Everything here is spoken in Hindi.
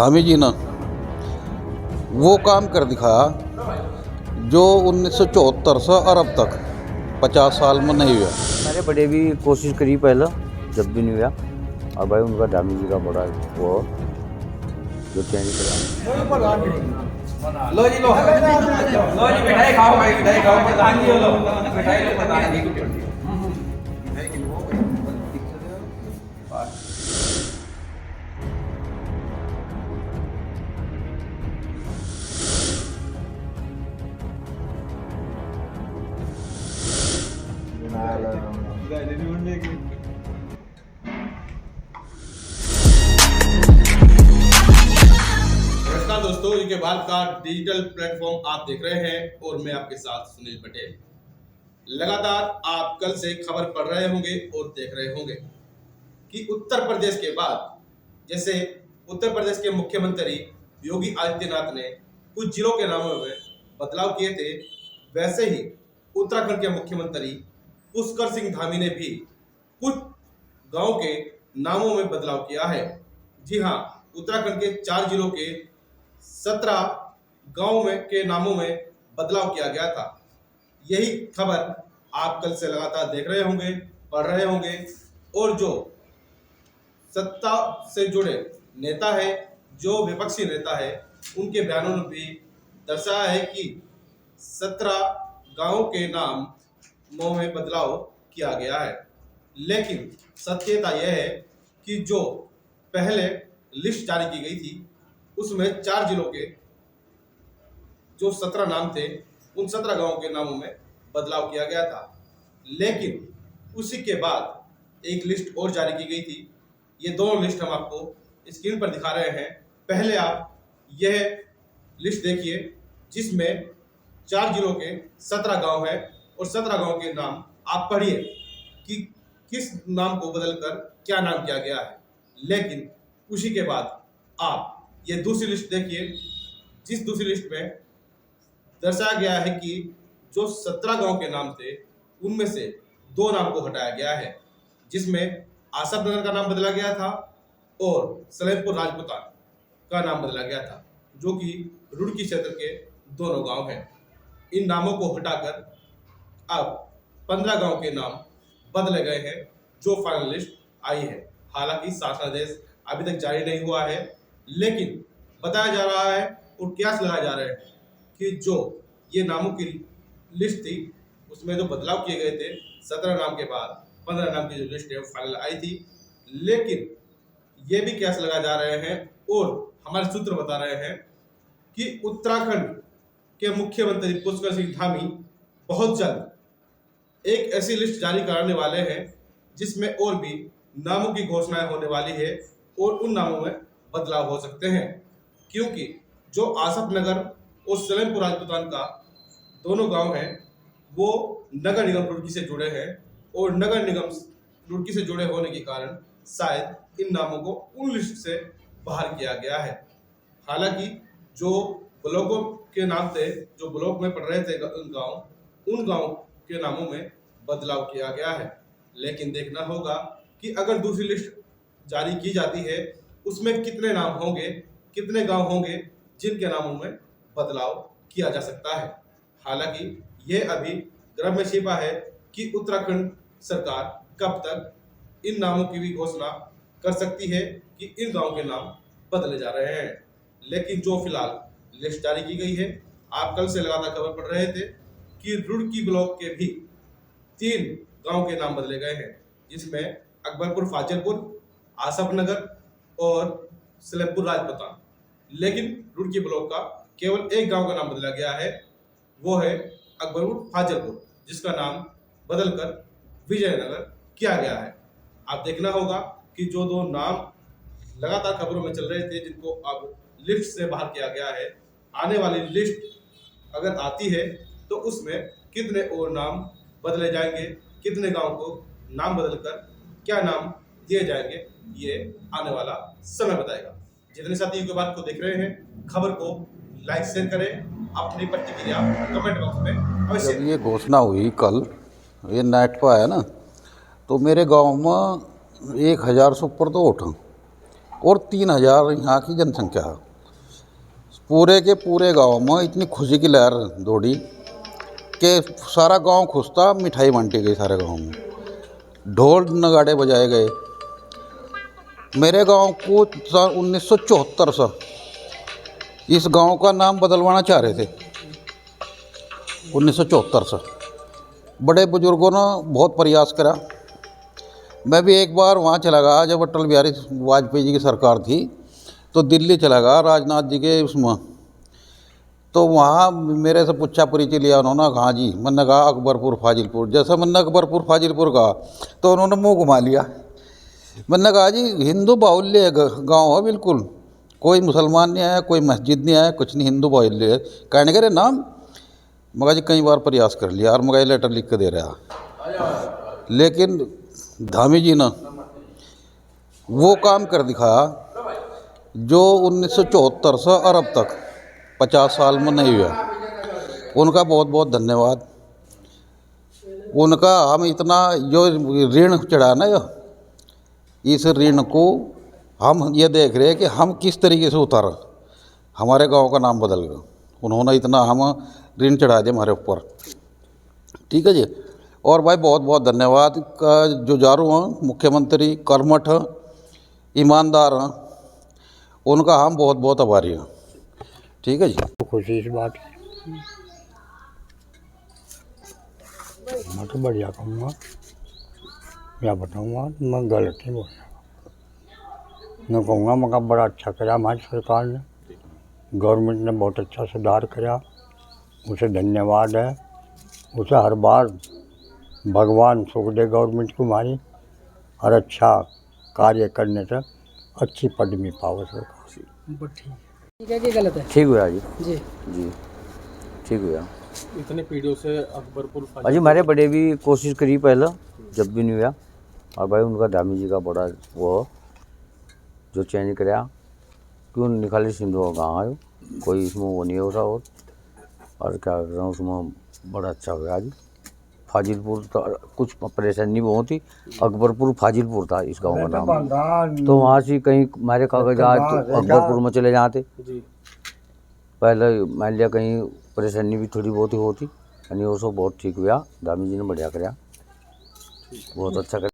धामी जी ने वो काम कर दिखाया जो 1974 से और अब तक 50 साल में नहीं हुआ। हमारे बड़े भी कोशिश करी पहले, जब भी नहीं हुआ। और भाई उनका धामी जी का बड़ा वो जो चेंज करा। लो जी मिठाई खाओ भाई, मिठाई खाओ, प्रधान जी लो मिठाई लो, प्रधान जी नमस्कार दोस्तों, यूके भारत का डिजिटल प्लेटफॉर्म आप देख रहे हैं और मैं आपके साथ सुनील पटेल। लगातार आप कल से खबर पढ़ रहे होंगे और देख रहे होंगे कि उत्तर प्रदेश के बाद जैसे उत्तर प्रदेश के मुख्यमंत्री योगी आदित्यनाथ ने कुछ जिलों के नामों में बदलाव किए थे, वैसे ही उत्तराखंड के मुख्यमंत्री पुष्कर सिंह धामी ने भी कुछ गांव के नामों में बदलाव किया है। जी हाँ, उत्तराखंड के 4 जिलों के 17 गांव में के नामों में बदलाव किया गया था। यही खबर आप कल से लगातार देख रहे होंगे, पढ़ रहे होंगे और जो सत्ता से जुड़े नेता है, जो विपक्षी नेता है, उनके बयानों ने भी दर्शाया है कि 17 गांवों के नामों में बदलाव किया गया है। लेकिन सत्यता यह है कि जो पहले लिस्ट जारी की गई थी उसमें 4 जिलों के जो 17 नाम थे, उन 17 गांवों के नामों में बदलाव किया गया था। लेकिन उसी के बाद एक लिस्ट और जारी की गई थी। ये दोनों लिस्ट हम आपको स्क्रीन पर दिखा रहे हैं। पहले आप यह लिस्ट देखिए जिसमें 4 जिलों के 17 गांव हैं और 17 गांव के नाम आप पढ़िए कि किस नाम को बदलकर क्या नाम किया गया है। लेकिन उसी के बाद आप ये दूसरी लिस्ट देखिए, जिस दूसरी लिस्ट में दर्शाया गया है कि जो 17 गांव के नाम थे उनमें से 2 नाम को हटाया गया है, जिसमें आसफ नगर का नाम बदला गया था और सलेमपुर राजपुतान का नाम बदला गया था, जो कि रुड़की क्षेत्र के दोनों गांव हैं। इन नामों को हटाकर अब 15 गांव के नाम बदले गए हैं, जो फाइनल लिस्ट आई है। हालांकि शासनादेश अभी तक जारी नहीं हुआ है, लेकिन बताया जा रहा है और कयास लगाए जा रहे हैं कि जो ये नामों की लिस्ट थी उसमें जो बदलाव किए गए थे 17 नाम के बाद 15 नाम की जो लिस्ट है वो फाइनल आई थी। लेकिन ये भी कयास लगाए जा रहे हैं और हमारे सूत्र बता रहे हैं कि उत्तराखंड के मुख्यमंत्री पुष्कर सिंह धामी बहुत जल्द एक ऐसी लिस्ट जारी कराने वाले हैं जिसमें और भी नामों की घोषणाएं होने वाली है और उन नामों में बदलाव हो सकते हैं, क्योंकि जो आसफ नगर और सलेमपुर राजपुतान का दोनों गांव हैं वो नगर निगम रुड़की से जुड़े हैं और नगर निगम रुड़की से जुड़े होने के कारण शायद इन नामों को उन लिस्ट से बाहर किया गया है। हालांकि जो ब्लॉकों के नाम थे, जो ब्लॉक में पड़ रहे थे गांव, उन गांव के नामों में बदलाव किया गया है। लेकिन देखना होगा कि अगर दूसरी लिस्ट जारी की जाती है उसमें कितने नाम होंगे, कितने गांव होंगे जिनके नामों में बदलाव किया जा सकता है। हालांकि यह अभी गर्भ में छिपा है कि उत्तराखंड सरकार कब तक इन नामों की भी घोषणा कर सकती है कि इन गांवों के नाम बदले जा रहे हैं। लेकिन जो फिलहाल लिस्ट जारी की गई है, आप कल से लगातार खबर पढ़ रहे थे कि रुड़की ब्लॉक के भी 3 गांव के नाम बदले गए हैं, जिसमें अकबरपुर फाजिलपुर, आसफ नगर और सलेमपुर राजपुतान। लेकिन रुड़की ब्लॉक का केवल एक गांव का नाम बदला गया है, वो है अकबरपुर फाजिलपुर, जिसका नाम बदलकर विजयनगर किया गया है। आप देखना होगा कि जो 2 नाम लगातार खबरों में चल रहे थे जिनको अब लिस्ट से बाहर किया गया है, आने वाली लिस्ट अगर आती है तो उसमें कितने और नाम बदले जाएंगे, कितने गांव को नाम बदलकर क्या नाम दिए जाएंगे, ये आने वाला समय बताएगा। जितने साथी यूके बात को देख रहे हैं, खबर को लाइक शेयर करें, अपनी प्रतिक्रिया कमेंट बॉक्स में अवश्य। जब ये घोषणा हुई कल, ये नेट पर आया ना, तो मेरे गांव में 1000 से ऊपर तो वोट हैं। और 3,000 यहाँ की जनसंख्या है। पूरे के पूरे गांव में इतनी खुशी की लहर दौड़ी कि सारा गांव खुश था। मिठाई बांटी गई सारे गांव में, ढोल नगाड़े बजाए गए। मेरे गांव को 1974 से इस गांव का नाम बदलवाना चाह रहे थे। 1974 से बड़े बुजुर्गों ने बहुत प्रयास करा। मैं भी एक बार वहाँ चला गया जब अटल बिहारी वाजपेयी जी की सरकार थी, तो दिल्ली चला गया राजनाथ जी के उसमें। तो वहाँ मेरे से पूछा परिचय लिया उन्होंने, कहाँ जी? मैंने कहा अकबरपुर फाजिलपुर। जैसे मैंने अकबरपुर फाजिलपुर कहा तो उन्होंने मुंह घुमा लिया। मैंने कहा जी हिंदू बाहुल्य गांव है बिल्कुल, कोई मुसलमान नहीं आया, कोई मस्जिद नहीं आया, कुछ नहीं, हिंदू बाहुल्य है। कहने के नाम मगर जी कई बार प्रयास कर लिया और मगर लेटर लिख के दे रहा, लेकिन धामी जी ने वो काम कर दिखाया जो 1974 से और अब तक 50 साल में नहीं हुआ। उनका बहुत बहुत धन्यवाद। उनका हम इतना जो ऋण चढ़ा ना, इस ऋण को हम ये देख रहे हैं कि हम किस तरीके से उतारा। हमारे गांव का नाम बदल गया, उन्होंने इतना हम ऋण चढ़ा दिया हमारे ऊपर। ठीक है जी। और भाई बहुत बहुत धन्यवाद का जो जारू हैं, मुख्यमंत्री कर्मठ हैं, ईमानदार हैं, उनका हम बहुत बहुत आभारी हैं। ठीक है जी। खुशी इस बात की, मैं तो बढ़िया कहूँगा, क्या बताऊँगा, मैं गलत ही बोलूँगा। मैं कहूँगा मगर बड़ा अच्छा करा हमारी सरकार ने, गवर्नमेंट ने बहुत अच्छा सुधार करा, उसे धन्यवाद है। उसे हर बार भगवान सुख दे गवर्नमेंट को हमारी, और अच्छा कार्य करने से अच्छी पद में पावे सरकार। ठीक है कि गलत है? ठीक हुआ जी, जी जी ठीक हुआ। इतने पीढ़ियों से अकबरपुर अजी हमारे बड़े भी कोशिश करी पहले, जब भी नहीं हुआ। और भाई उनका धामी जी का बड़ा वो जो चेंज कराया, क्यों निकाली सिंधु गाँव आयो, कोई इसमें वो नहीं होता। और क्या कर रहा हूँ उसमें बड़ा अच्छा हुआ जी। फाजिलपुर तो कुछ परेशानी बहुत थी, अकबरपुर फाजिलपुर था इस गांव का नाम। तो वहाँ से कहीं हमारे कागजात अकबरपुर में चले जाते। पहले मान लिया कहीं परेशानी भी थोड़ी बहुत ही होती, यानी वो सब बहुत ठीक हुआ। दामी जी ने बढ़िया कराया, बहुत अच्छा कराया।